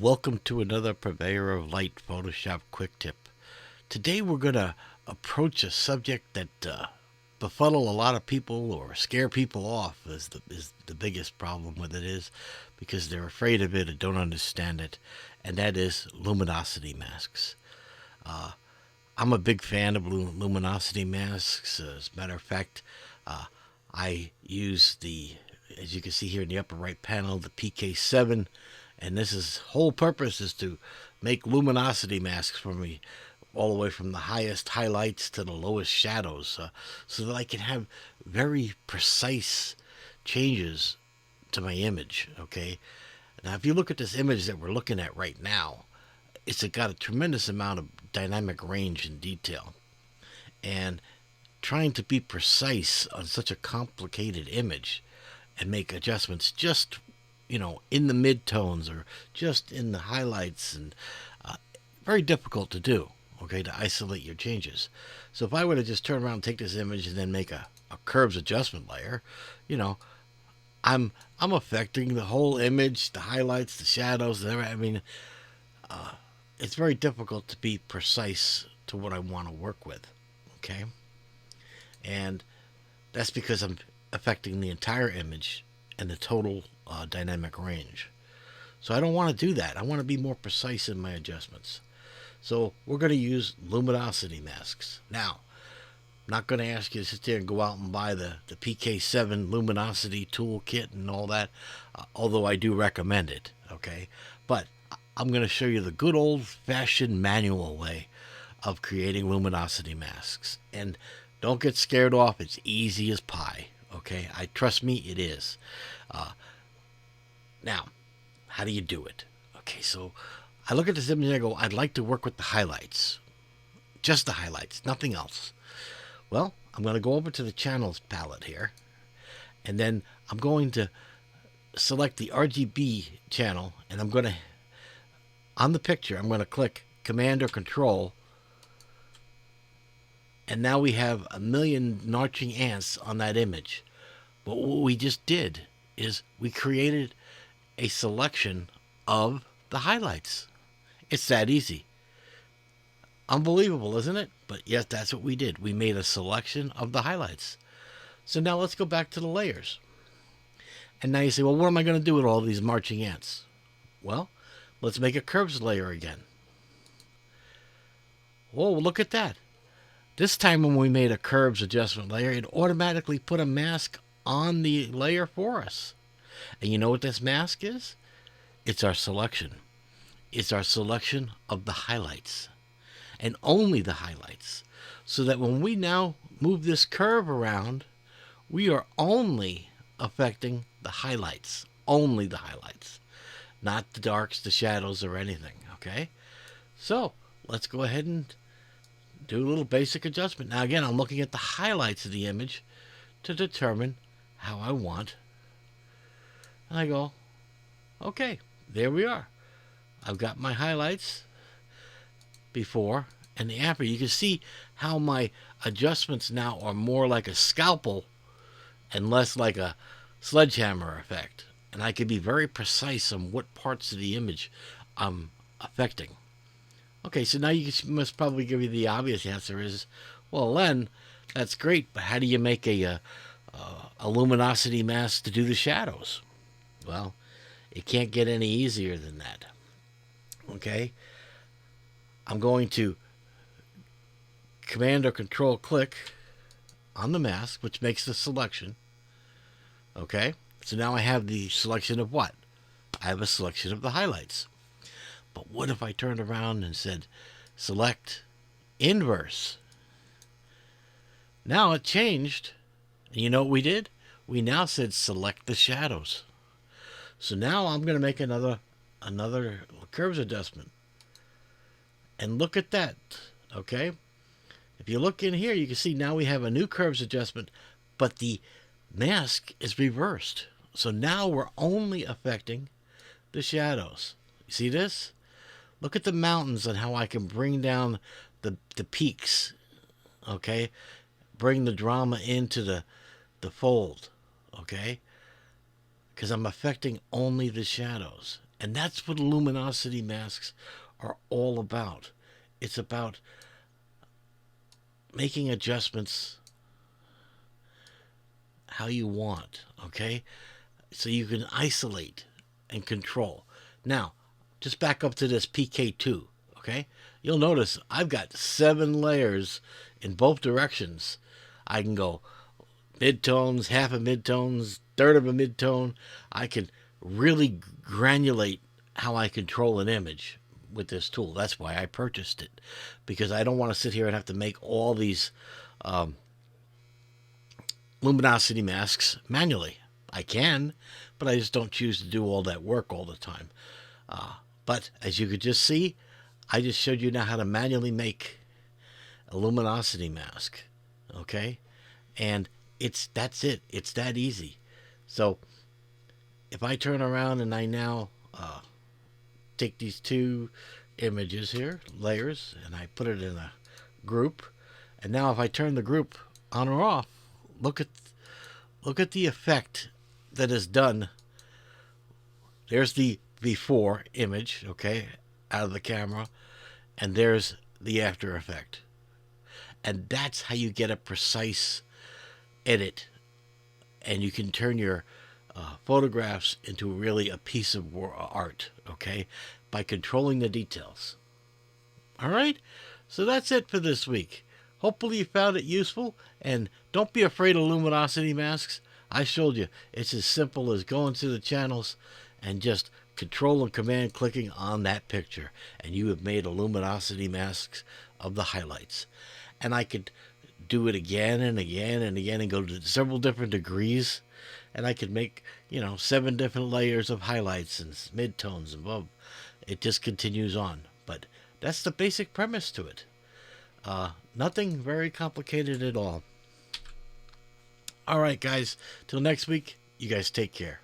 Welcome to another Purveyor of Light Photoshop Quick Tip. Today we're going to approach a subject that befuddle a lot of people or scare people off is the biggest problem with it is because they're afraid of it and don't understand it, and that is luminosity masks. I'm a big fan of luminosity masks. As a matter of fact, I use as you can see here in the upper right panel, the PK7, and whole purpose is to make luminosity masks for me, all the way from the highest highlights to the lowest shadows, so that I can have very precise changes to my image. Okay, now if you look at this image that we're looking at right now, it's got a tremendous amount of dynamic range and detail, and trying to be precise on such a complicated image and make adjustments just in the midtones or just in the highlights, and very difficult to do, okay, to isolate your changes. So if I were to just turn around and take this image and then make a curves adjustment layer, I'm affecting the whole image, the highlights, the shadows, it's very difficult to be precise to what I want to work with, okay? And that's because I'm affecting the entire image and the total dynamic range. So I don't want to do that. I want to be more precise in my adjustments. So we're going to use luminosity masks. Now, I'm not going to ask you to sit there and go out and buy the PK7 luminosity toolkit and all that, although I do recommend it, okay? But I'm going to show you the good old-fashioned manual way of creating luminosity masks. And don't get scared off. It's easy as pie, okay? Trust me, it is. Now, how do you do it? Okay, so I look at this image and I go, I'd like to work with the highlights. Just the highlights, nothing else. Well, I'm going to go over to the channels palette here, and then I'm going to select the RGB channel, and I'm going to, on the picture, I'm going to click Command or Control, and now we have a million marching ants on that image. But what we just did is we created a selection of the highlights. It's that easy. Unbelievable, isn't it? But yes, that's what we did. We made a selection of the highlights. So now let's go back to the layers. And now you say, well, what am I going to do with all these marching ants? Well, let's make a curves layer again. Whoa, look at that. This time when we made a curves adjustment layer, it automatically put a mask on the layer for us. And you know what this mask is? It's our selection. It's our selection of the highlights, and only the highlights. So that when we now move this curve around, we are only affecting the highlights. Only the highlights. Not the darks, the shadows, or anything, okay? So let's go ahead and do a little basic adjustment. Now again, I'm looking at the highlights of the image to determine how I want. And I go, okay, there we are. I've got my highlights before and the after. You can see how my adjustments now are more like a scalpel and less like a sledgehammer effect. And I can be very precise on what parts of the image I'm affecting. Okay, so now must probably give you the obvious answer is, well, Len, that's great, but how do you make a luminosity mask to do the shadows? Well, it can't get any easier than that. Okay, I'm going to Command or Control click on the mask, which makes the selection. Okay, so now I have the selection of what? I have a selection of the highlights. But what if I turned around and said, select inverse? Now it changed. And you know what we did? We now said select the shadows. So now I'm going to make another curves adjustment. And look at that, okay? If you look in here, you can see now we have a new curves adjustment, but the mask is reversed. So now we're only affecting the shadows. You see this? Look at the mountains and how I can bring down the peaks, okay? Bring the drama into the fold, okay? Because I'm affecting only the shadows. And that's what luminosity masks are all about. It's about making adjustments how you want, okay? So you can isolate and control. Now, just back up to this PK2, okay? You'll notice I've got 7 layers in both directions. I can go midtones, half a midtones, third of a midtone. I can really granulate how I control an image with this tool. That's why I purchased it, because I don't want to sit here and have to make all these luminosity masks manually. I can, but I just don't choose to do all that work all the time. But as you could just see, I just showed you now how to manually make a luminosity mask. Okay? And that's it. It's that easy. So if I turn around and I now take these 2 images here, layers, and I put it in a group, and now if I turn the group on or off, look at the effect that is done. There's the before image, okay, out of the camera, and there's the after effect. And that's how you get a precise edit, and you can turn your photographs into really a piece of art, okay, by controlling the details. All right, so that's it for this week. Hopefully you found it useful, and don't be afraid of luminosity masks. I showed you it's as simple as going to the channels and just control and command clicking on that picture, and you have made a luminosity mask of the highlights. And I could do it again and again and again and go to several different degrees, and I could make 7 different layers of highlights and midtones and above. It just continues on, but that's the basic premise to it. Nothing very complicated at all. All right, guys, till next week, you guys take care.